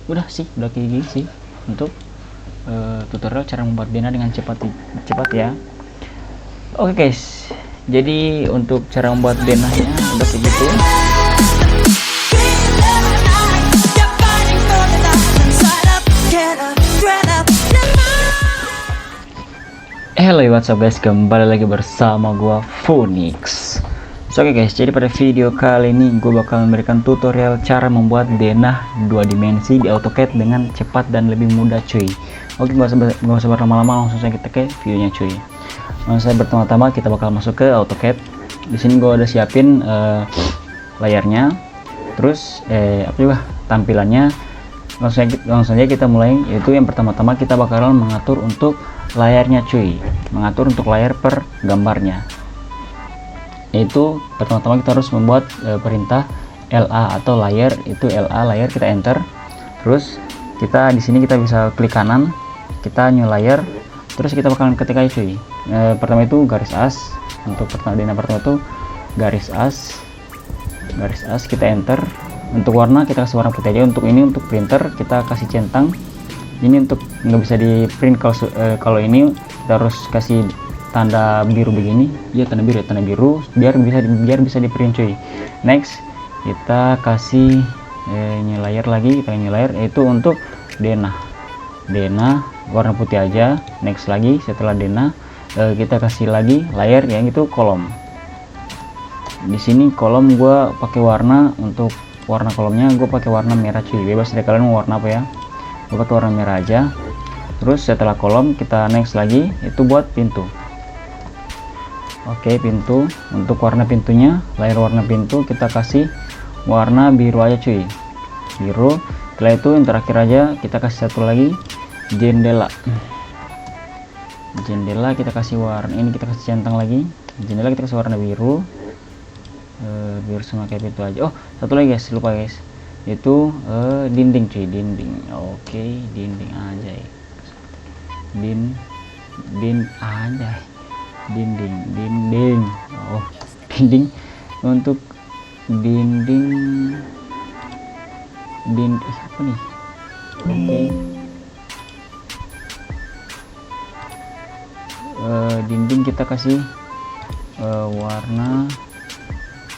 udah kayak gini sih untuk tutorial cara membuat denah dengan cepat ya. Oke guys, jadi untuk cara membuat denahnya udah kayak gitu. Hello, what's up guys, kembali lagi bersama gua Phoenix. Oke guys, jadi pada video kali ini gue bakal memberikan tutorial cara membuat denah 2 dimensi di AutoCAD dengan cepat dan lebih mudah cuy. Oke, gak usah berlama-lama, langsung saja kita ke videonya cuy. Pertama-tama kita bakal masuk ke AutoCAD. Di sini gue udah siapin layarnya, terus tampilannya. Langsung saja kita mulai. Yaitu yang pertama-tama kita bakalan mengatur untuk layarnya cuy, mengatur untuk layar per gambarnya. Yaitu pertama-tama kita harus membuat perintah LA atau layar, itu LA layar, kita enter. Terus kita di sini kita bisa klik kanan, kita new layer, terus kita bakalan ketik aja cuy. Pertama itu garis as, untuk denah pertama itu garis as, kita enter. Untuk warna kita kasih warna putih aja. Untuk ini untuk printer kita kasih centang. Ini untuk nggak bisa di print kalau ini kita harus kasih tanda biru begini ya, tanda biru biar bisa di print cuy. Next kita kasih new layer lagi, kita new layer, yaitu untuk denah warna putih aja. Next lagi setelah denah kita kasih lagi layer yang itu kolom. Di sini kolom gua pakai warna, untuk warna kolomnya gue pakai warna merah cuy, bebas dari kalian mau warna apa ya, gue pakai warna merah aja. Terus setelah kolom kita next lagi itu buat pintu. Oke, pintu, untuk warna pintunya, layar warna pintu kita kasih warna biru aja cuy, biru. Setelah itu yang terakhir aja kita kasih satu lagi jendela kita kasih warna ini, kita kasih centang lagi. Jendela kita kasih warna biru, biar sama kayak pintu aja. Oh, satu lagi guys, lupa guys, itu dinding cuy, dinding. Oke, dinding aja ya, dinding. Oh, dinding. Untuk dinding apa nih? Oke. Dinding kita kasih warna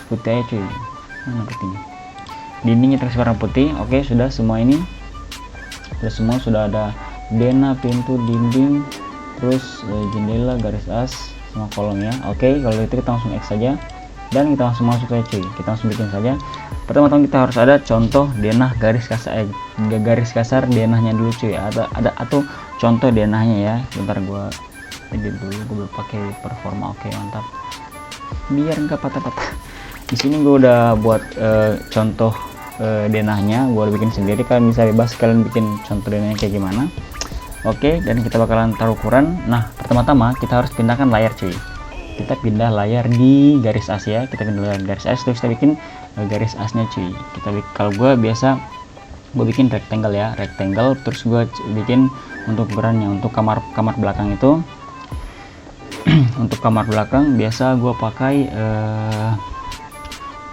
putih aja cuy. Mana putihnya? Dinding kita kasih warna putih. Oke, sudah semua ini. Sudah ada denah, pintu, dinding, terus jendela, garis as, sama kolomnya. Oke, kalau itu kita langsung X saja dan kita langsung masuk saja cuy. Kita langsung bikin saja. Pertama-tama kita harus ada contoh denah garis kasar denahnya dulu cuy. Atau contoh denahnya ya. Bentar gua edit dulu, gua pakai performa. Oke, mantap. Biar enggak patah-patah. Di sini gua udah buat contoh denahnya, gua udah bikin sendiri. Kalian bisa bebas kalian bikin contoh denahnya kayak gimana. Oke, dan kita bakalan taruh ukuran. Nah, pertama-tama kita harus pindahkan layar cuy. Kita pindah layar di garis as ya. Kita pindah layar garis as, terus kita bikin garis asnya cuy. Kalau gue biasa gue bikin rectangle ya, rectangle. Terus gue bikin untuk ukurannya, untuk kamar belakang itu untuk kamar belakang biasa gue pakai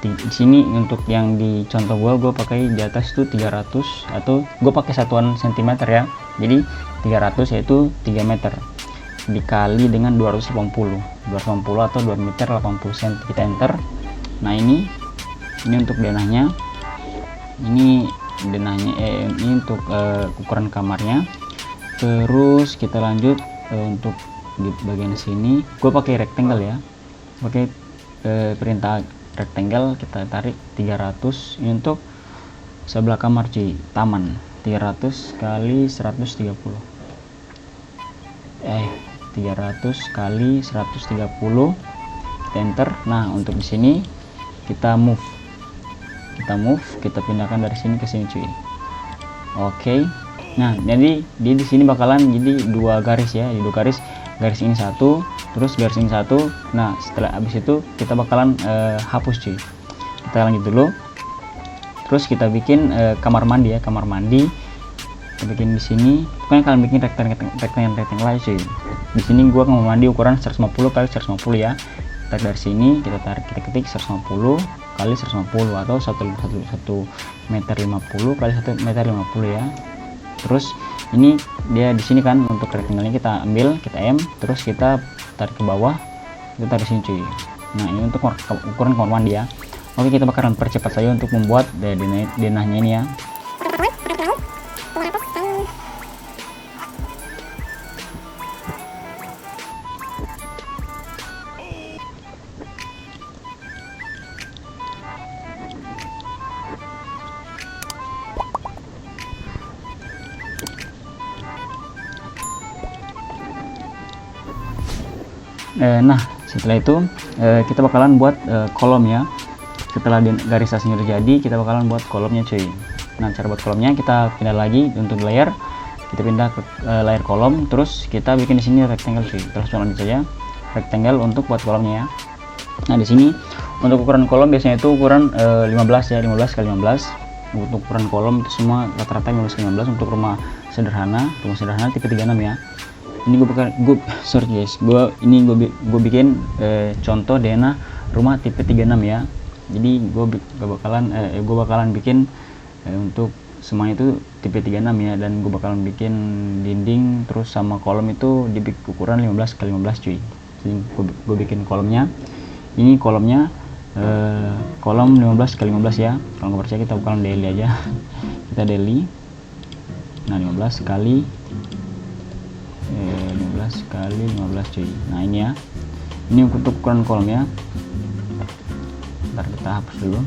di sini. Untuk yang di contoh gue pakai di atas itu 300, atau gue pakai satuan sentimeter ya. Jadi 300 yaitu 3 meter dikali dengan 280 atau 2 meter 80 cm. Kita enter. Nah, ini untuk denahnya. Ini untuk ukuran kamarnya. Terus kita lanjut untuk di bagian sini gue pakai rectangle ya, pakai perintah rectangle. Kita tarik 300. Ini untuk sebelah kamar cuy, taman. 300 kali 130 300 kali 130, kita enter. Nah, untuk di sini kita move, kita pindahkan dari sini ke sini cuy. Oke. Nah, jadi di sini bakalan jadi 2 garis ya, di 2 garis ini satu, terus garis ini satu. Nah, setelah habis itu kita bakalan hapus cuy. Kita lanjut dulu. Terus kita bikin kamar mandi ya, kamar mandi. Kita bikin di sini. Pokoknya kalian bikin rectangle aja cuy. Di sini gua kamar mandi ukuran 150 kali 150 ya. Kita dari sini kita tarik, kita ketik 150 kali 150 atau 1 meter 50 kali 1 meter 50 ya. Terus ini dia di sini kan untuk rectangle-nya kita ambil, kita M, terus kita tarik ke bawah, kita tarik sini cuy. Nah ini untuk ukuran kamar mandi ya. Oke, kita bakalan percepat saja untuk membuat denahnya ini ya. Nah setelah itu kita bakalan buat kolom ya. Setelah garisasinya udah jadi, kita bakalan buat kolomnya cuy. Nah cara buat kolomnya, kita pindah lagi untuk layer, kita pindah ke layer kolom, terus kita bikin di sini rectangle cuy. Terus lanjut saja rectangle untuk buat kolomnya ya. Nah di sini untuk ukuran kolom biasanya itu ukuran 15 ya, 15 kali 15. Untuk ukuran kolom itu semua rata-rata 15 kali 15 untuk rumah sederhana tipe 36 ya. Ini gue bikin contoh denah rumah tipe 36 ya. Jadi gue bakalan bikin untuk semuanya itu tipe 36 ya, dan gue bakalan bikin dinding terus sama kolom itu di ukuran 15 kali 15 cuy. Jadi gue bikin kolomnya, ini kolomnya kolom 15 kali 15 ya. Kalau nggak percaya kita bakalan daily aja. Kita daily. Nah 15 kali 15 cuy. Nah ini ya, ini untuk ukuran kolom ya. Ntar kita hapus dulu.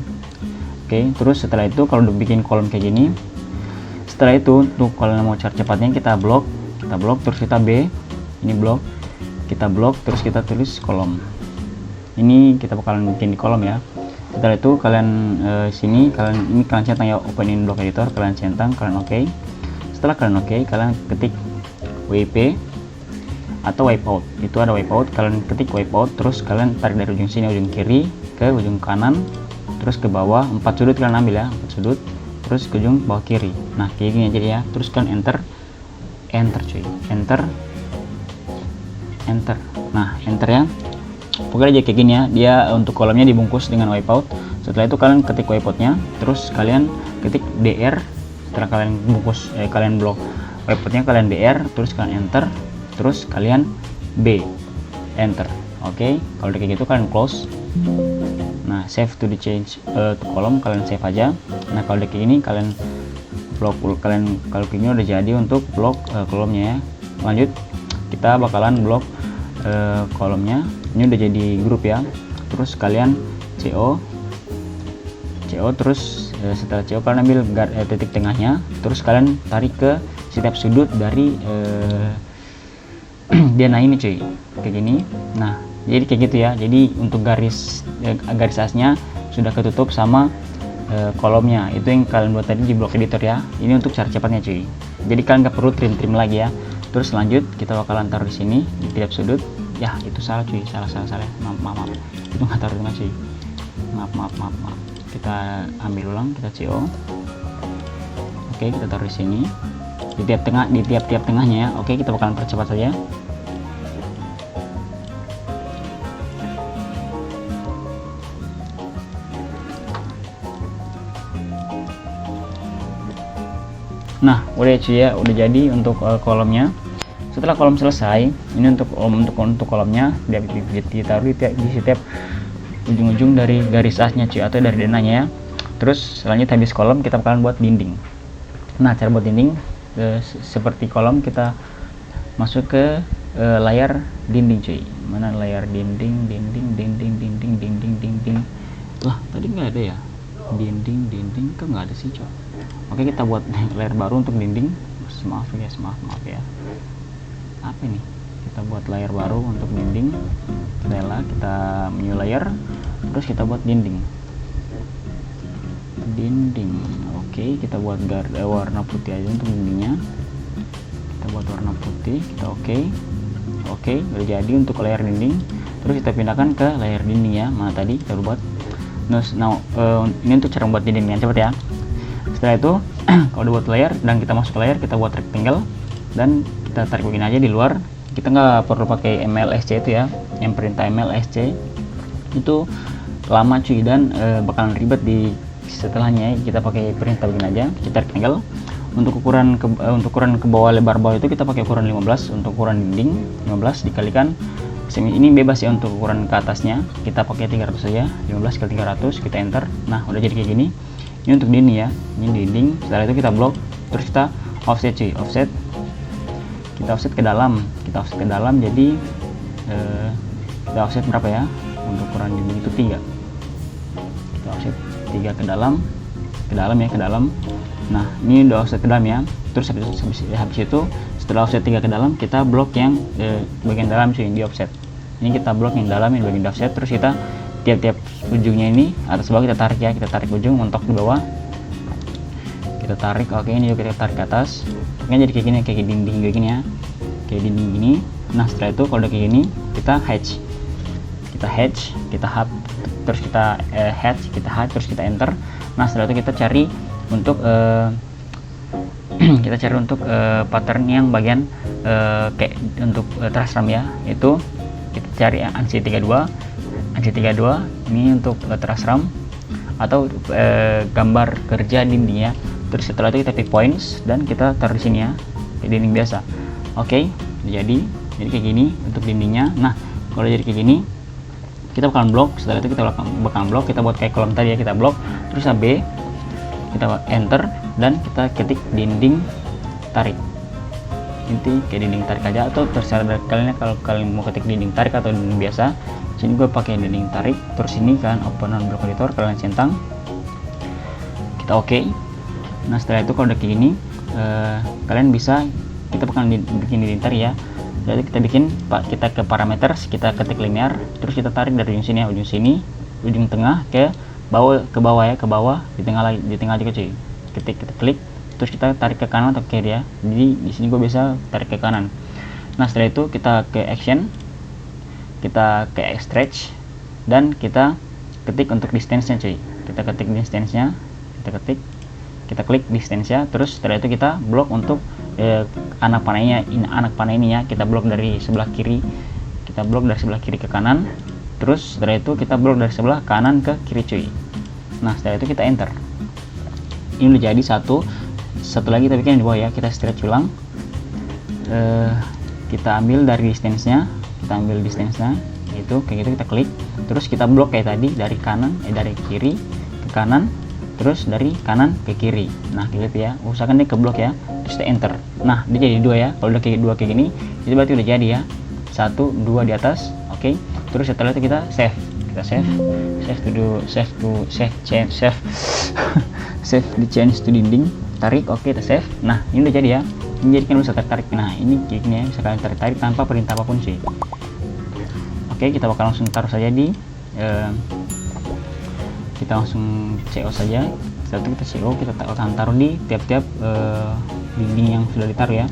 Oke, terus setelah itu kalau udah bikin kolom kayak gini, setelah itu untuk kalau mau cara cepatnya kita blok terus kita B, ini blok, kita blok terus kita tulis kolom. Ini kita bakalan bikin di kolom ya. Setelah itu kalian kalian centang ya, open in block editor, kalian centang, kalian oke. Setelah kalian oke, kalian ketik WP atau wipeout. Itu ada wipeout, kalian ketik wipeout, terus kalian tarik dari ujung sini ujung kiri ke ujung kanan, terus ke bawah 4 sudut kalian ambil ya, 4 sudut, terus ke ujung bawah kiri. Nah kayak gini aja ya. Terus kalian enter cuy, enter. Nah enter ya. Pokoknya aja kayak gini ya. Dia untuk kolomnya dibungkus dengan wipeout. Setelah itu kalian ketik wipeoutnya, terus kalian ketik DR. Setelah kalian bungkus kalian blok wipeoutnya, kalian DR, terus kalian enter, terus kalian B, enter. Oke, kalau udah kayak gitu kalian close. Nah save to the change to kolom, kalian save aja. Nah kalau udah kayak gini kalian blok, kalau kayak gini udah jadi untuk blok kolomnya ya. Lanjut kita bakalan blok kolomnya. Ini udah jadi grup ya. Terus kalian CO, terus setelah CO kalian ambil titik tengahnya, terus kalian tarik ke setiap sudut dari denah ini cuy, kayak gini. Nah jadi kayak gitu ya. Jadi untuk garis asnya sudah ketutup sama kolomnya. Itu yang kalian buat tadi di block editor ya. Ini untuk cara cepatnya cuy. Jadi kalian nggak perlu trim lagi ya. Terus lanjut kita bakalan taruh di sini di tiap sudut. Ya itu salah cuy, salah. Maaf. Itu nggak taruh di mana cuy. Maaf. Kita ambil ulang, kita CO. Oke, kita taruh di sini. Di tiap tengahnya ya. Oke, kita bakalan percepat saja. Nah udah cuy ya, udah jadi untuk kolomnya. Setelah kolom selesai, ini untuk kolomnya ditaruh di setiap ujung-ujung dari garis asnya cuy, atau dari denahnya ya. Terus selanjutnya habis kolom kita bakalan buat dinding. Nah cara buat dinding seperti kolom, kita masuk ke layar dinding cuy. Mana layar dinding. Lah tadi nggak ada ya dinding, kok nggak ada sih cuy. Oke, kita buat layar baru untuk dinding. Maaf ya. Apa ini? Kita buat layar baru untuk dinding. Kita new layer, terus kita buat dinding. Oke, kita buat warna putih aja untuk dindingnya. Kita buat warna putih, kita oke, udah jadi untuk layar dinding. Terus kita pindahkan ke layar dinding ya. Mana tadi kita buat. Nah, ini untuk cara membuat dinding yang cepat ya. Setelah itu kalau udah buat layer dan kita masuk ke layer, kita buat rectangle dan kita tarik begini aja di luar. Kita nggak perlu pakai MLSC itu ya, yang perintah MLSC itu lama cuy, dan bakalan ribet di setelahnya. Kita pakai perintah begini aja, kita tarik angle. Untuk ukuran ke bawah, lebar bawah itu kita pakai ukuran 15. Untuk ukuran dinding 15 dikalikan ini bebas ya. Untuk ukuran ke atasnya kita pakai 300 saja, 15 kali 300, kita enter. Nah udah jadi kayak gini. Ini untuk dinding ya, ini dinding. Setelah itu kita blok, terus kita offset cuy, kita offset ke dalam, jadi kita offset berapa ya? Untuk ukuran dinding itu 3, kita offset 3 ke dalam ya, ke dalam. Nah ini udah offset ke dalam ya. Terus habis itu setelah offset 3 ke dalam, kita blok yang bagian dalam cuy, di offset. Ini kita blok yang dalam, yang bagian offset. Terus kita tiap ujungnya ini atas bawah kita tarik ya, kita tarik ujung, mentok di bawah, kita tarik. Oke, ini juga kita tarik ke atas. Oke, jadi kayak gini, kayak dinding kayak gini ya, kayak dinding gini. Nah setelah itu kalau udah kayak gini, kita hatch, kita hub, terus kita hatch, terus kita enter. Nah setelah itu kita cari untuk pattern yang bagian kayak untuk truss ram ya, itu kita cari ANSI 32 ini untuk truss ram atau gambar kerja dinding ya. Terus setelah itu kita pick points dan kita taruh di sini ya, di dinding biasa. Oke, jadi kayak gini untuk dindingnya. Nah kalau jadi kayak gini, kita bakalan blok. Setelah itu kita bakalan blok, kita buat kayak kolom tadi ya, kita blok, terus B, kita enter, dan kita ketik dinding tarik. Inti kayak dinding tarik aja, atau terserah dari kalian kalau kalian mau ketik dinding tarik atau dinding biasa. Sini gue pakai dinding tarik. Terus ini kan open on block editor, kalian centang, kita oke. Nah setelah itu kalau udah kayak gini, kalian bisa, kita bakalan bikin dinding tarik ya. Jadi kita bikin, kita ke parameters, kita ketik linear, terus kita tarik dari ujung sini ya, ujung sini, ujung tengah ke bawah ya, ke bawah, di tengah juga cuy. Kita klik, terus kita tarik ke kanan atau ke kiri ya. Jadi di sini gue biasa tarik ke kanan. Nah setelah itu kita ke action, kita ke stretch, dan kita ketik untuk distance-nya cuy. Kita ketik distance-nya, kita klik distance-nya. Terus setelah itu kita blok untuk anak panah ini ya. Kita blok dari sebelah kiri, ke kanan. Terus setelah itu kita blok dari sebelah kanan ke kiri cuy. Nah setelah itu kita enter. Ini udah jadi satu lagi kita bikin di bawah ya, kita stretch ulang. Kita ambil dari distance-nya, itu kayak gitu, kita klik, terus kita blok kayak tadi, dari kiri ke kanan, terus dari kanan ke kiri. Nah gitu ya, usahakan dia ke blok ya, terus kita enter. Nah dia jadi 2 ya. Kalau udah kayak 2 kayak gini, itu berarti udah jadi ya, 1 2 di atas. Oke. Terus setelah itu kita save di change to dinding tarik. Oke, kita save. Nah ini udah jadi ya, ini jadi kan bisa tarik. Nah ini kayak gini ya, bisa kalian tarik tanpa perintah apapun sih. Oke, kita bakal langsung taruh saja di kita langsung CO saja. Setelah itu kita CO, kita akan taruh di tiap-tiap dinding yang sudah ditaruh ya,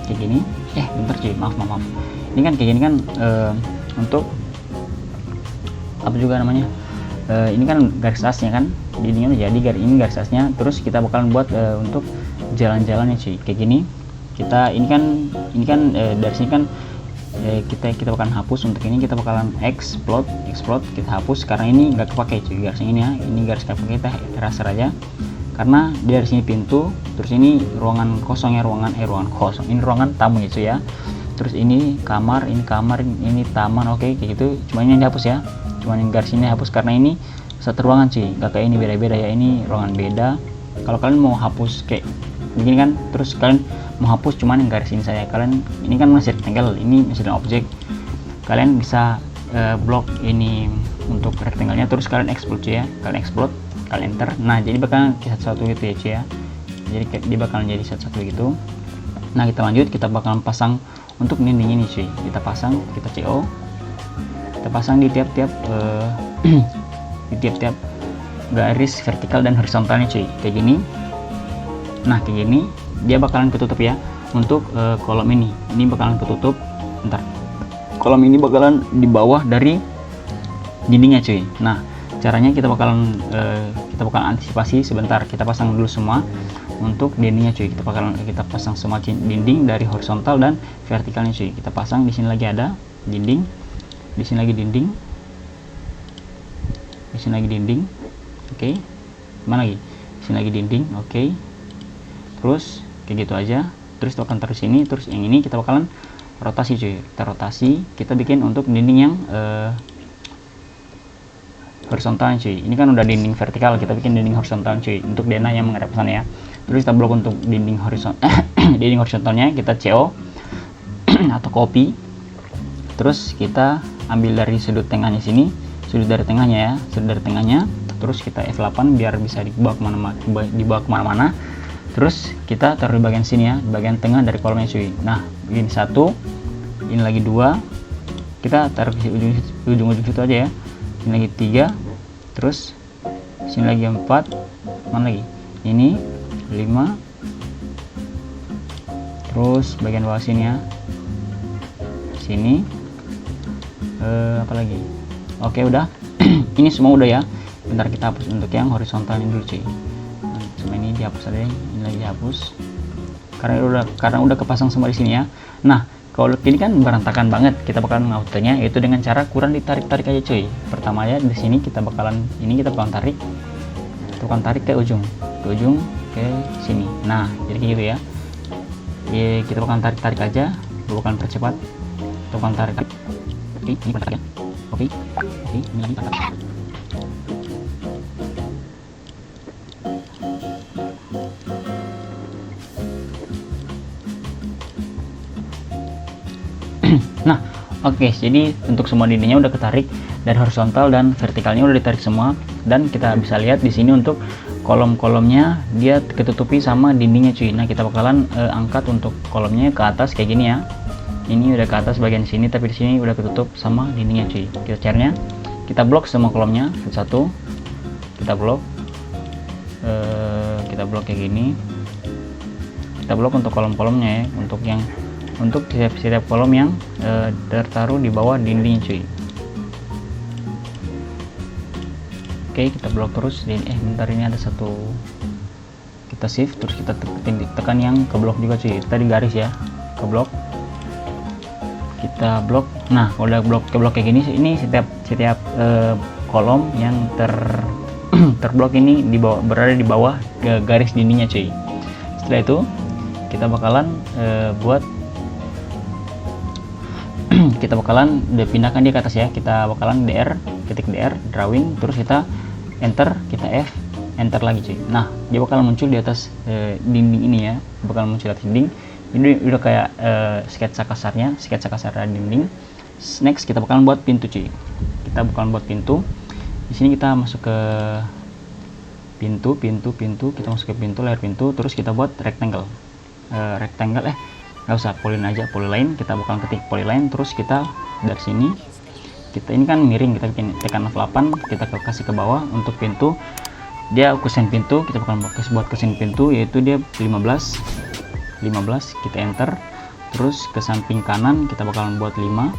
kayak gini. Bentar cuy, maaf, ini kan kayak gini kan untuk apa juga namanya, ini kan garis asnya kan, dindingnya udah jadi, ini garis asnya. Terus kita bakalan buat untuk jalan-jalannya cuy, kayak gini. Ini kan dari sini kan kita bakalan hapus. Untuk ini kita bakalan explode, kita hapus karena ini nggak kepake cuy, garis ini ya, ini garis nggak kepake, kita eraser aja karena dari sini pintu, terus ini ruangan kosong ya, ruangan kosong, ini ruangan tamu itu ya. Terus ini kamar, ini taman. Oke, kayak gitu. Cuma ini yang dihapus ya, cuma yang garis ini hapus karena ini satu ruangan cuy, gak kayak ini beda-beda ya, ini ruangan beda. Kalau kalian mau hapus kayak begini kan, terus kalian mau hapus cuman yang garis ini saya, kalian ini kan masih rectangle, ini masih dengan objek, kalian bisa blok ini untuk rectangle-nya, terus kalian explode cuy ya, kalian enter. Nah jadi bakalan satu-satu gitu ya cuy ya, jadi dia bakalan jadi satu-satu gitu. Nah kita lanjut, kita bakalan pasang untuk dinding ini cuy, kita pasang, kita CO, kita pasang di tiap-tiap garis vertikal dan horizontalnya cuy, kayak gini. Nah kayak gini dia bakalan ketutup ya. Untuk kolom ini bakalan ketutup, kolom ini bakalan di bawah dari dindingnya cuy. Nah caranya kita bakalan antisipasi sebentar, kita pasang dulu semua untuk dindingnya cuy. Kita pasang semua dinding dari horizontal dan vertikalnya cuy. Kita pasang di sini lagi ada dinding, di sini lagi dinding. sini lagi dinding. Oke, mana lagi, sini lagi dinding. Oke, terus kayak gitu aja. Terus kita akan taruh sini. Terus yang ini kita bakalan rotasi cuy, kita rotasi, kita bikin untuk dinding yang horizontal cuy. Ini kan udah dinding vertikal, kita bikin dinding horizontal cuy untuk denah yang menghadap ke sana ya. Terus kita blok untuk dinding horizontal dinding horizontalnya kita CO atau copy. Terus kita ambil dari sudut tengahnya sini, sudut dari tengahnya ya, sudut dari tengahnya. Terus kita F8 biar bisa dibawa kemana-mana. Terus kita taruh di bagian sini ya, di bagian tengah dari kolomnya cuy. Nah, ini 1, ini lagi 2, kita taruh di ujung situ aja ya. Ini lagi 3, terus sini lagi 4, mana lagi, ini 5, terus bagian bawah sini ya, sini apa lagi. Oke, udah. Ini semua udah ya. Bentar kita hapus untuk yang horizontal ini dulu cuy. Cuma ini dihapus aja, ini lagi dihapus karena udah kepasang semua di sini ya. Nah, kalau ini kan berantakan banget, kita bakalan ngauternya yaitu dengan cara kurang ditarik-tarik aja cuy. Pertama ya di sini kita bakalan tarik ke ujung ke sini. Nah, jadi kayak gitu ya. Kita bakalan tarik aja, bukan percepat. Kita bakalan tarik. Oke, ini tarik ya. Oke, ini lagi tarik. Nah, oke, jadi untuk semua dindingnya udah ketarik, dari horizontal dan vertikalnya udah ditarik semua, dan kita bisa lihat di sini untuk kolom-kolomnya dia ketutupi sama dindingnya cuy. Nah, kita bakalan angkat untuk kolomnya ke atas kayak gini ya. Ini udah ke atas bagian sini, tapi di sini udah ketutup sama dindingnya cuy. Caranya kita blok semua kolomnya satu, kita blok kayak gini. Kita blok untuk kolom-kolomnya ya, untuk setiap kolom yang tertaruh di bawah dinding cuy. Oke, kita blok terus. Bentar, ini ada satu, kita shift terus kita tekan yang ke blok juga cuy. Tadi garis ya, ke blok, kita blok. Nah, kalau udah ke blok kayak gini, ini setiap kolom yang terblok ini berada di bawah garis dindingnya cuy. Setelah itu kita bakalan kita bakalan pindahkan dia ke atas ya. Kita bakalan ketik DR drawing, terus kita enter, kita F enter lagi cuy. Nah, dia bakalan muncul di atas dinding ini ya, bakalan muncul di atas dinding. Ini udah kayak sketsa kasar dinding. Next kita bakalan buat pintu cuy. Kita bakalan buat pintu. Di sini kita masuk ke pintu, kita masuk ke pintu, layar pintu, terus kita buat rectangle. Nggak usah, polyline. Kita bakalan ketik polyline, terus kita dari sini, ini kan miring, kita bikin tekan F8, kita kasih ke bawah. Untuk pintu dia kusen pintu, kita bakalan buat kusen pintu yaitu dia 15, kita enter. Terus ke samping kanan kita bakalan buat 5,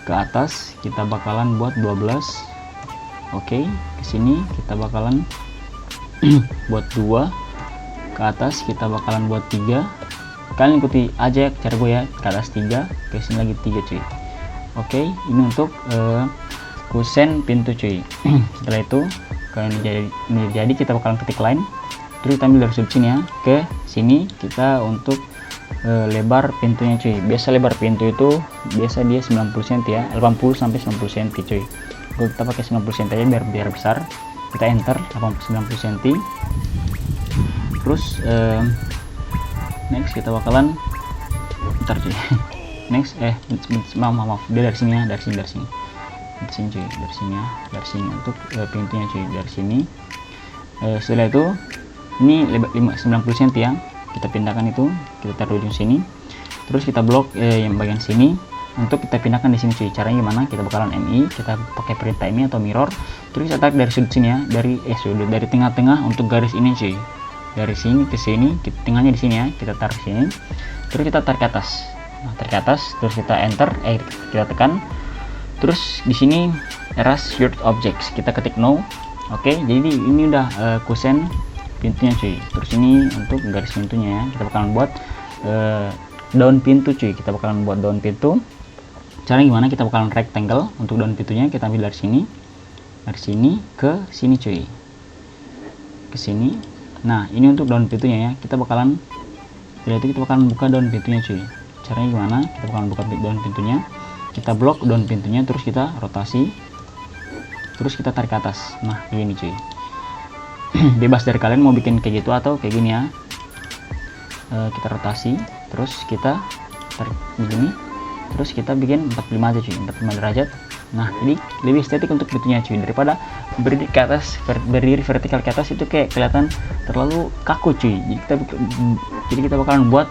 ke atas kita bakalan buat 12. Oke, ke sini kita bakalan buat 2, ke atas kita bakalan buat 3. Kalian ikuti aja cara gue ya, ke atas 3, ke sini lagi 3 cuy. Oke, ini untuk kusen pintu cuy. Setelah itu kalian jadi kita bakalan ketik line, terus kita ambil dari sudut sini ya, ke sini kita untuk lebar pintunya cuy. Biasa lebar pintu itu biasa dia 90 cm ya, 80 sampai 90 cm cuy. Kita pakai 90 cm aja biar besar. Kita enter 90 cm. Terus next kita bakalan cuy. Next maaf, dia dari sini ya, dari sini cuy, dari sini untuk pintunya cuy, dari sini. Setelah itu ini lebar 90 cm ya, kita pindahkan itu, kita taruh ujung sini. Terus kita blok yang bagian sini untuk kita pindahkan di sini cuy. Caranya gimana? Kita bakalan MI, kita pakai perintah MI atau mirror, terus kita tarik dari sudut sini ya, dari tengah-tengah untuk garis ini cuy. Dari sini ke sini, tengahnya di sini ya, kita tarik sini, terus kita tarik ke atas. Nah, tarik ke atas, terus kita enter, kita tekan, terus di sini erase your objects, kita ketik no. Oke, jadi ini udah kusen pintunya cuy. Terus ini untuk garis pintunya ya, kita bakalan buat daun pintu cuy. Kita bakalan buat daun pintu. Caranya gimana? Kita bakalan rectangle untuk daun pintunya, kita ambil dari sini, dari sini ke sini cuy, ke sini. Nah ini untuk daun pintunya ya, kita bakalan setelah itu kita bakalan buka daun pintunya cuy. Caranya gimana? Kita bakalan buka daun pintunya, kita blok daun pintunya, terus kita rotasi, terus kita tarik ke atas. Nah ini cuy. Bebas dari kalian mau bikin kayak gitu atau kayak gini ya. Kita rotasi, terus kita tarik begini, terus kita bikin 45 aja cuy, 45 derajat. Nah jadi lebih estetik untuk pintunya cuy, daripada berdiri ke atas, berdiri vertikal ke atas itu kayak kelihatan terlalu kaku cuy. Jadi kita bakalan buat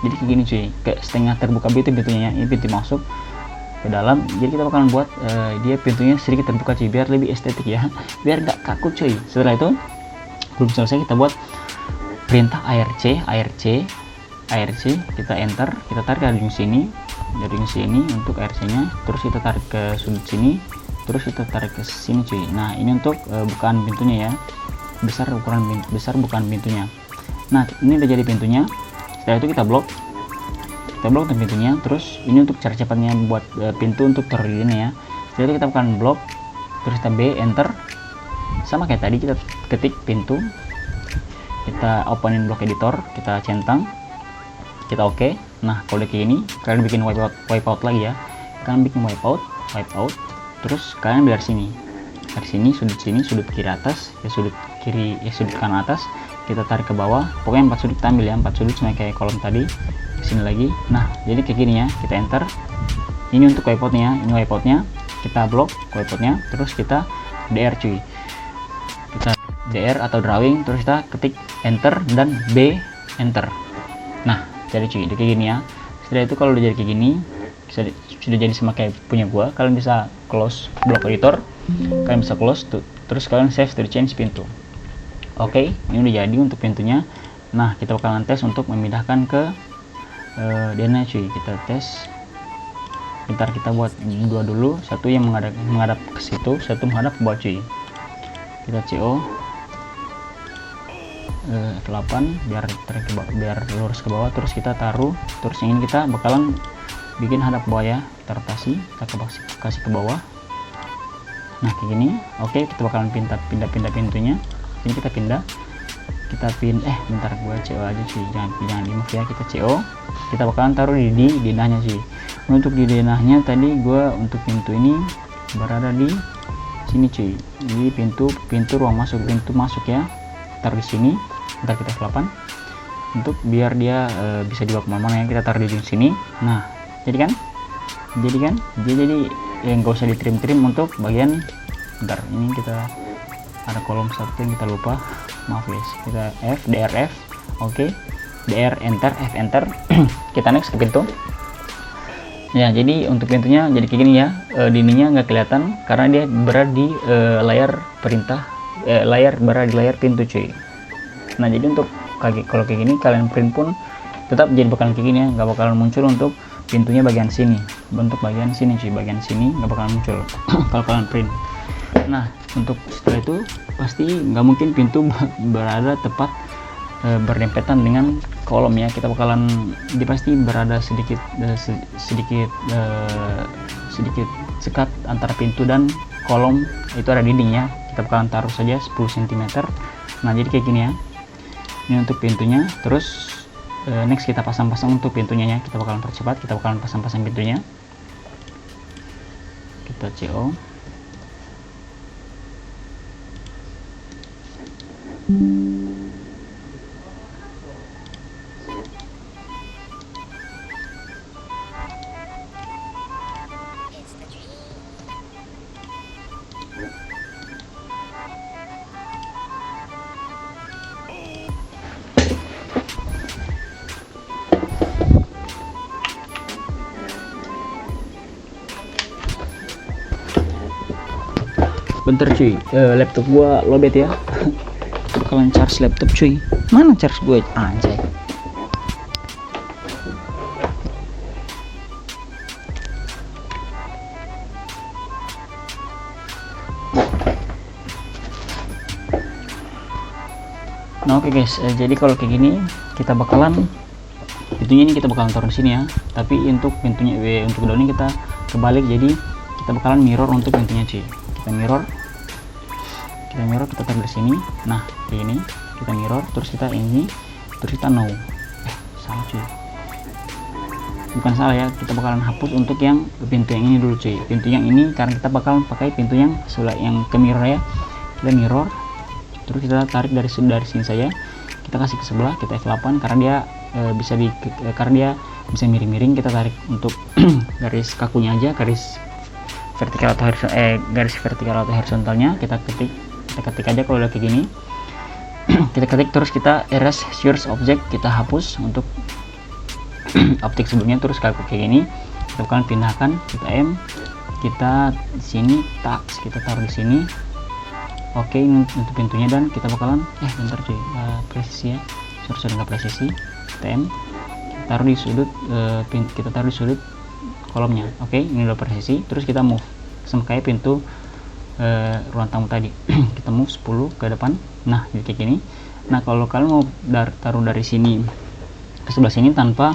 jadi kayak gini cuy, kayak setengah terbuka pintunya ya. Ini pintu masuk ke dalam, jadi kita bakalan buat dia pintunya sedikit terbuka cuy, biar lebih estetik ya, biar nggak kaku cuy. Setelah itu belum selesai, kita buat perintah ARC, kita enter, kita tarik dari ujung sini untuk ARC nya, terus kita tarik ke sudut sini, terus kita tarik ke sini cuy. Nah ini untuk bukaan pintunya ya, besar bukaan pintunya. Nah ini udah jadi pintunya. Setelah itu kita blok untuk pintunya. Terus ini untuk cara cepatnya buat pintu untuk taruh di sini ya. Setelah itu kita akan blok, terus kita B enter, sama kayak tadi kita ketik pintu, kita openin blok editor, kita centang, kita oke. Nah kalau udah kayak gini, kalian bikin wipeout lagi ya. Kalian bikin wipeout, terus kalian dari sini, sudut kiri atas ya, sudut kanan atas, kita tarik ke bawah. Pokoknya 4 sudut kita ambil ya, 4 sudut sama kayak kolom tadi. Kesini lagi. Nah jadi kayak gini ya, kita enter. Ini untuk wipeoutnya, kita blok wipeoutnya, terus kita DR cuy, kita DR atau drawing, terus kita ketik enter dan B enter. Nah jadi cuy kayak gini ya. Setelah itu kalau udah jadi kayak gini, sudah jadi sama kayak punya gua, kalian bisa close block editor, kalian bisa close tuh, terus kalian save to change pintu. Oke, ini udah jadi untuk pintunya. Nah kita bakalan tes untuk memindahkan ke DNA cuy. Kita tes, bentar kita buat dua dulu, satu yang menghadap ke situ, satu menghadap ke bawah cuy. Kita CO F8 biar lurus ke bawah, terus kita taruh, terus yang ini kita bakalan bikin hadap bawah ya, kita rotasi, kita kasih ke bawah. Nah kayak gini. Oke, kita bakalan pindah pintunya. Ini kita bentar gua CO aja cuy, jangan di move ya. Kita CO, kita bakalan taruh di denahnya cuy. Untuk di denahnya tadi gua untuk pintu ini berada di sini cuy, di pintu ruang masuk, pintu masuk ya, taruh di sini. Ntar kita F8 untuk biar dia bisa dibawa kemana-mana ya, kita taruh di ujung sini. Nah jadi yang gak usah ditrim untuk bagian. Bentar, ini kita ada kolom satu yang kita lupa, maaf guys. Kita DRF, oke, DR enter, F enter. Kita next ke pintu ya. Jadi untuk pintunya jadi kayak gini ya, dindingnya nggak kelihatan karena dia berada di layar perintah, berada di layar pintu cuy. Nah jadi untuk kalau kayak gini kalian print pun tetap jadi bakalan kayak gini ya, nggak bakalan muncul untuk pintunya bagian sini. Bentuk bagian sini cuy, bagian sini nggak bakalan muncul kalau kalian print. Nah untuk setelah itu pasti nggak mungkin pintu berada tepat berdempetan dengan kolom ya. Kita bakalan dia pasti berada sedikit sekat antara pintu dan kolom, itu ada dindingnya. Kita bakalan taruh saja 10 cm. Nah jadi kayak gini ya, ini untuk pintunya. Terus next kita pasang-pasang untuk pintunya ya, kita bakalan percepat, kita bakalan pasang-pasang pintunya. Kita CO, bentar cuy, laptop gua lowbat ya. Bakalan charge laptop cuy, mana charge gue anjay. Nah oke guys, jadi kalau kayak gini kita bakalan pintunya ini kita bakalan taruh di sini ya, tapi untuk pintunya untuk daunnya kita kebalik, jadi kita bakalan mirror untuk pintunya cuy. Kita mirror kita mirror, kita tarik dari sini. Nah kayak gini, kita mirror, terus kita ini, terus kita no. Salah cuy, bukan salah ya, kita bakalan hapus untuk yang pintu yang ini dulu cuy. Pintu yang ini karena kita bakalan pakai pintu yang sebelah yang ke mirror ya. Kita mirror, terus kita tarik dari sini saja, kita kasih ke sebelah, kita F8 karena dia karena dia bisa miring-miring. Kita tarik untuk garis kakunya aja, garis vertikal atau horizontalnya kita ketik aja. Kalau udah kayak gini kita ketik, terus kita erase source object, kita hapus untuk optik sebelumnya. Terus kalau kayak gini kita akan pindahkan, kita M, kita di sini tax, kita taruh di sini. Oke, untuk pintunya, dan kita bakalan bentar cuy, presisi ya, sudah nggak presisi. Kita M, kita taruh di sudut, kita taruh di sudut kolomnya. Oke, ini udah presisi. Terus kita move sama kayak pintu ruang tamu tadi. Kita move 10 ke depan. Nah jadi kayak gini. Nah kalau kalian mau taruh dari sini ke sebelah sini tanpa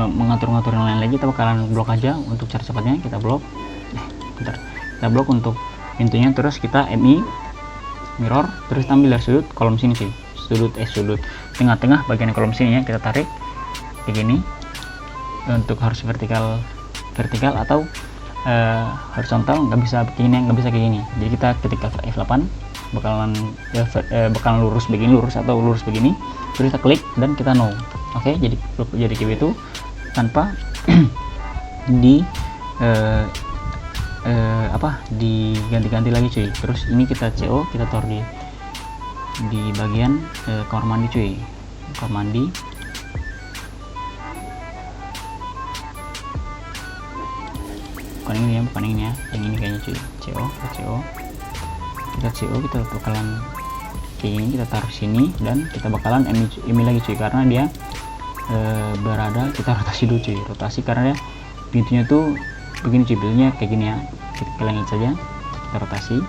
mengatur-ngatur yang lain lagi, kita bakalan blok aja. Untuk cara cepatnya kita blok, kita blok untuk pintunya. Terus kita MI mirror, terus ambil dari sudut kolom sini sih, sudut tengah-tengah bagian kolom sini ya, kita tarik kayak gini. Untuk harus vertikal atau horizontal nggak bisa begini, nggak bisa kayak gini. Jadi kita ketika F8 bakalan lurus begini, lurus atau lurus begini. Terus kita klik dan kita no. Oke, jadi kayak itu tanpa diganti-ganti lagi cuy. Terus ini kita CO, kita taruh di bagian kamar mandi cuy, kamar mandi. Bukan ini ya, yang ini kayaknya cuy. Kita bakalan kayak gini, kita taruh sini dan kita bakalan emi lagi cuy, karena dia berada, kita rotasi dulu cuy, rotasi karena dia pintunya tuh begini cuy, pintunya kayak gini ya. Kita lihat saja, kita rotasi.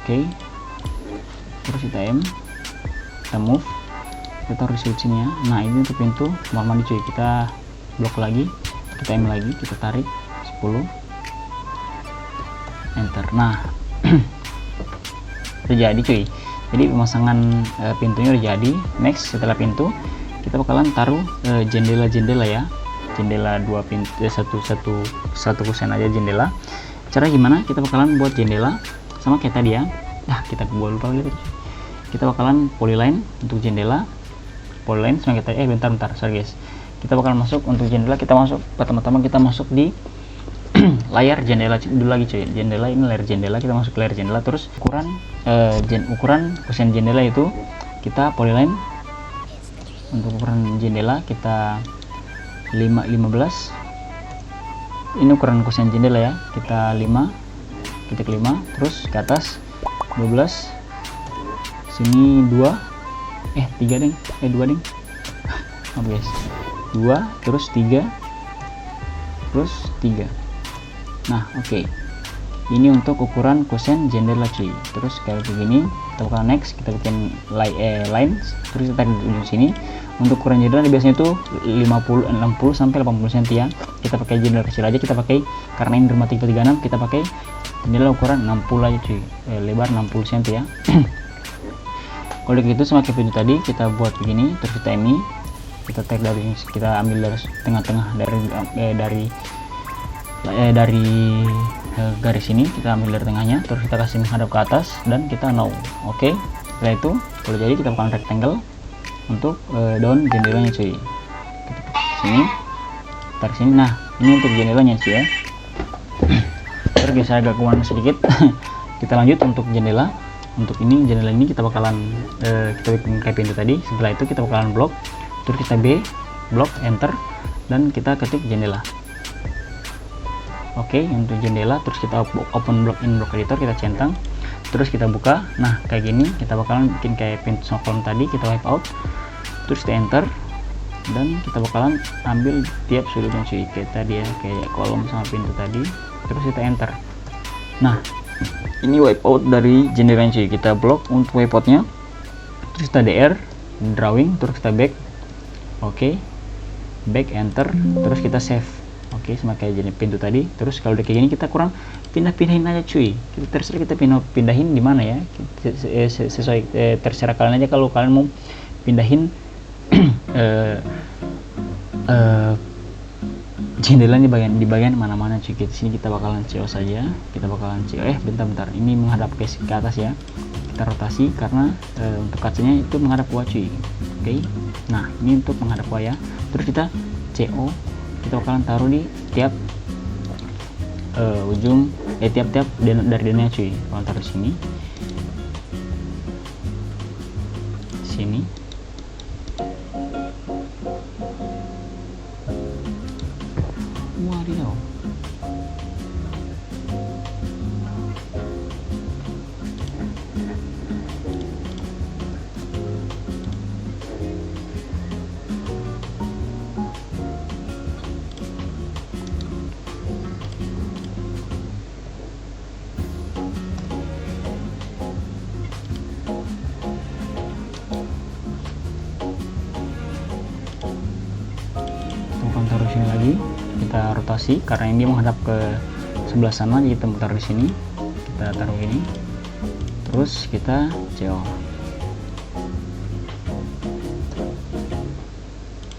Oke, terus kita M, kita move, kita taruh di sini ya. Nah ini untuk pintu kamar mandi cuy, kita blok lagi, kita M lagi, kita tarik 10, enter. Nah terjadi cuy, jadi pemasangan pintunya udah jadi. Next, setelah pintu kita bakalan taruh jendela ya, jendela 2 pintu, satu kusen aja jendela. Cara gimana? Kita bakalan buat jendela sama kayak tadi ya. Kita lupa gitu. Kita bakalan polyline untuk jendela, polyline sama kita bentar sorry guys. Kita bakalan masuk untuk jendela, kita masuk pertama-tama kita masuk di layar jendela dulu lagi cuy. Jendela ini layar jendela, kita masuk ke layar jendela. Terus ukuran kusen jendela itu kita polyline. Untuk ukuran jendela kita 15. Ini ukuran kusen jendela ya, kita 5.5, terus ke atas 12, sini 3 deng, 2 deng. Maaf guys, 2 terus 3 terus 3. Nah oke, ini untuk ukuran kusen jendela cuy. Terus kayak begini, kita bakal next, kita bikin lines, terus kita tarik di ujung sini. Untuk ukuran jendela biasanya itu 60 sampai 80 cm ya. Kita pakai jendela kecil aja, kita pakai karena ini rumah tipe 36, kita pakai jendela ukuran 60 aja cuy, lebar 60 cm ya. Kalau gitu sama kayak video tadi, kita buat begini, terus kita ini kita tag dari, kita ambil dari tengah-tengah dari garis ini, kita ambil dari tengahnya, terus kita kasih menghadap ke atas dan kita no. Oke, setelah itu kalau jadi kita akan rectangle untuk daun jendelanya cuy. Sini, tarik sini. Nah ini untuk jendelanya cuy ya. Terus bisa agak kurang sedikit. Kita lanjut untuk jendela. Untuk ini jendela ini kita bakalan kita bikin kayak pintu tadi. Setelah itu kita bakalan blok, terus kita B, blok, enter, dan kita ketik jendela. Oke, untuk jendela terus kita open block in block editor, kita centang, terus kita buka. Nah kayak gini kita bakalan bikin kayak pintu sama kolom tadi, kita wipe out, terus kita enter, dan kita bakalan ambil tiap sudutnya cuy, kayak tadi ya, kayak kolom sama pintu tadi, terus kita enter. Nah ini wipe out dari jendela cuy, kita blok untuk wipe outnya, terus kita DR, drawing, terus kita back. Oke, back, enter, terus kita save. Oke, sama kayak jadi pintu tadi. Terus kalau udah kayak gini kita kurang pindahin aja cuy. Kita terserah kita pindahin di mana ya. Sesuai terserah kalian aja kalau kalian mau pindahin jendelanya di bagian mana-mana cuy. Di sini kita bakalan CO saja. Kita bakalan CO. Bentar. Ini menghadap ke atas ya. Kita rotasi karena untuk kacanya itu menghadap ke bawah cuy. Oke. Nah, ini untuk menghadap ke bawah ya. Terus kita CO. Kita bakalan taruh di tiap ujung tiap dari denanya cuy. Bakalan taruh sini. Wadidaw. Taruh sini lagi, kita rotasi karena ini menghadap ke sebelah sana, jadi kita taruh di sini, kita taruh ini, terus kita CO,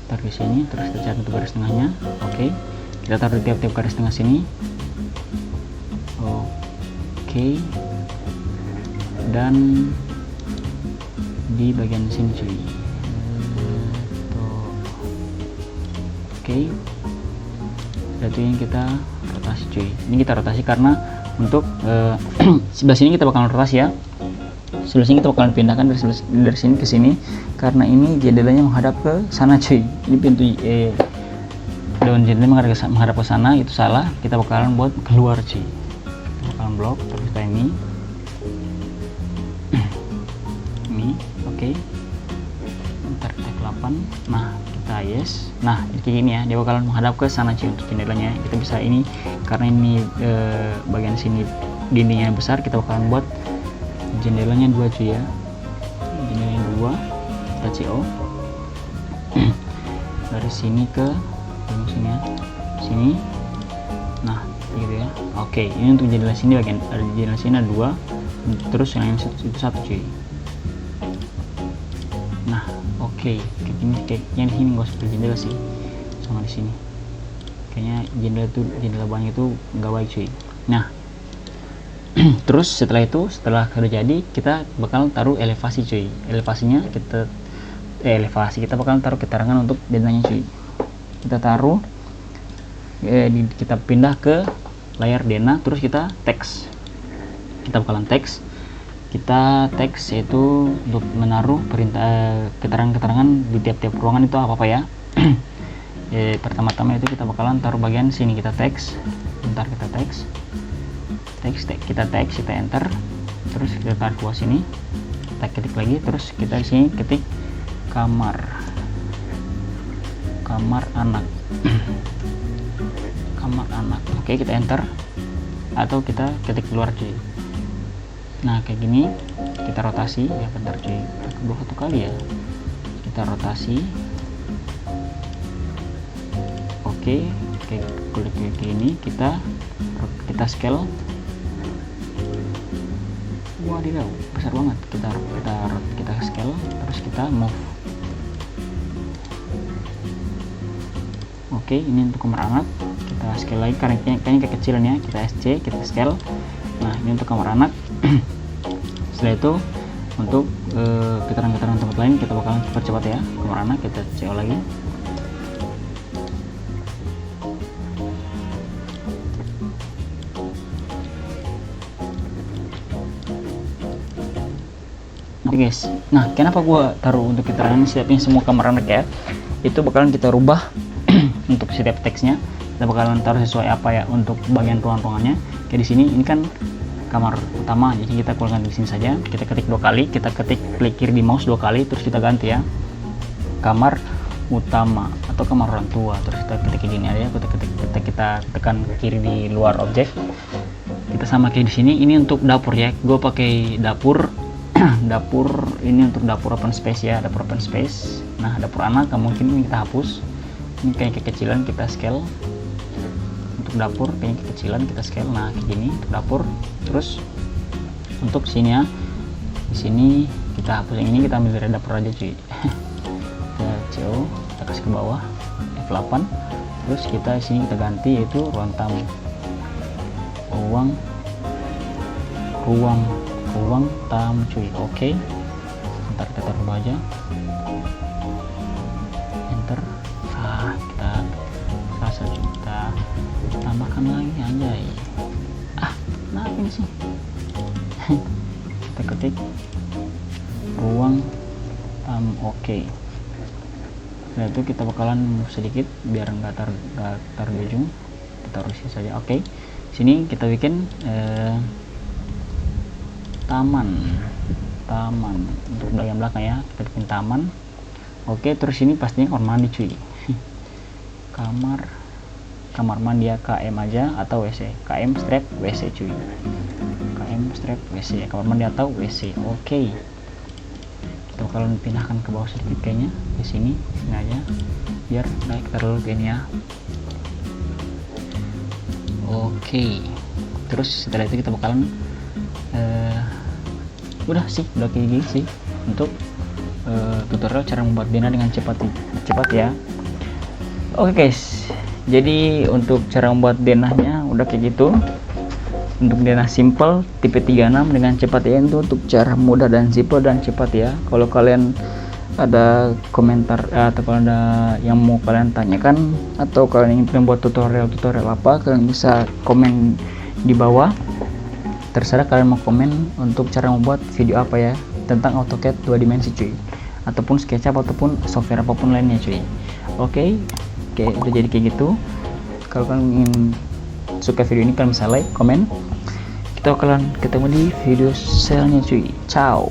taruh di sini, terus kita cari untuk garis tengahnya. Oke, kita taruh di tiap-tiap garis tengah sini. Oke, dan di bagian sini cuy. Oke, berarti ini kita rotasi cuy. Ini kita rotasi karena untuk sebelah sini kita bakalan rotasi ya. Sebelah sini kita bakalan pindahkan dari sini ke sini karena ini jendelanya menghadap ke sana cuy. Ini pintu daun jendelanya menghadap ke sana, itu salah. Kita bakalan buat keluar cuy. Kita bakalan blok terus kita ini. Oke. Ntar kita ke 8. Nah, kita yes. Nah, kayak gini ya, dia bakalan menghadap ke sana cuy untuk jendelanya. Kita bisa ini karena ini bagian sini dindingnya besar, kita bakalan buat jendelanya 2 cuy ya. Jendelanya 2, kita CO. Dari sini ke sini ya. Sini. Nah, gitu ya. Oke, ini untuk jendela sini bagian ada jendela sini ada 2. Terus yang itu 1 cuy. Nah, oke, kayaknya di sini nggak usah jendela sih, sama di sini. Kayaknya jendela banyak itu nggak baik cuy. Nah, terus setelah udah jadi, kita bakal taruh elevasi cuy. Elevasinya kita bakal taruh keterangan untuk denahnya cuy. Kita taruh, kita pindah ke layar denah, terus kita teks. Kita bakalan teks. Kita teks yaitu untuk menaruh perintah keterangan-keterangan di tiap-tiap ruangan itu apa ya. Pertama-tama itu kita bakalan taruh bagian sini, kita teks. Bentar, kita teks, kita enter, terus kita taruh ke sini, kita ketik lagi, terus kita di sini ketik kamar anak. Kamar anak. Oke, kita enter atau kita ketik keluar cuy. Nah, kayak gini kita rotasi ya. Bentar cuy, kedua satu kali ya, kita rotasi. Oke, kayak gini kita scale. Wadidaw, besar banget. Kita scale, terus kita move. Oke, ini untuk kamar anak. Kita scale lagi karena kayaknya kekecilan ya. Kita SC, kita scale. Nah, ini untuk kamar anak. Setelah itu untuk keterangan-keterangan tempat lain kita bakalan cepat-cepat ya. Kamar anak kita CO lagi. Oke guys, nah kenapa gua taruh untuk keterangan setiapnya semua kamar anak ya? Itu bakalan kita rubah untuk setiap teksnya. Kita bakalan taruh sesuai apa ya untuk bagian ruangannya. Kayak di sini ini kan kamar utama, jadi kita keluarkan di sini saja. Kita ketik 2 kali, kita klik kiri di mouse 2 kali, terus kita ganti ya kamar utama atau kamar orang tua. Terus kita ketik gini aja, kita tekan kiri di luar objek. Kita sama kayak di sini. Ini untuk dapur ya, gue pakai dapur. Dapur ini untuk dapur open space ya, dapur open space. Nah, dapur anak mungkin ini kita hapus. Ini kayak kekecilan kita scale. Untuk dapur kayak kekecilan kita scale. Nah kayak gini untuk dapur. Terus untuk sini ya, di sini kita hapus yang ini, kita ambil dari dapur aja cuy. Kita CO, kita kasih ke bawah F8. Terus kita sini kita ganti yaitu ruang tamu, ruang tamu cuy. Oke, ntar kita taruh aja, enter. Kita rasa kita tambahkan lagi anjay. Nah ini sih. Kita ketik ruang tamu. Oke. Nah itu kita bakalan sedikit biar nggak taruh di ujung, kita taruh sini saja. Oke. Sini kita bikin taman untuk bagian belakang ya, kita bikin taman. Oke, terus ini pastinya kamar mandi cuy. kamar mandi ya, KM aja atau WC, KM strap WC cuy, KM strap WC, kamar mandi atau WC. Oke, kita bakalan pindahkan ke bawah sedikit kayaknya, di sini aja biar naik terlalu gini ya. Oke, terus setelah itu kita bakalan udah kayak gini sih untuk tutorial cara membuat denah dengan cepat ya. Oke guys, jadi untuk cara membuat denahnya udah kayak gitu. Untuk denah simple tipe 36 dengan cepat ya, itu untuk cara mudah dan simple dan cepat ya. Kalau kalian ada komentar atau kalau ada yang mau kalian tanyakan atau kalian ingin membuat tutorial apa, kalian bisa komen di bawah. Terserah kalian mau komen untuk cara membuat video apa ya tentang AutoCAD 2 dimensi cuy, ataupun SketchUp ataupun software apapun lainnya cuy. Oke, udah jadi kayak gitu. Kalau kalian ingin suka video ini, kalian bisa like, komen. Kita bakalan ketemu di video selanjutnya cuy. Ciao.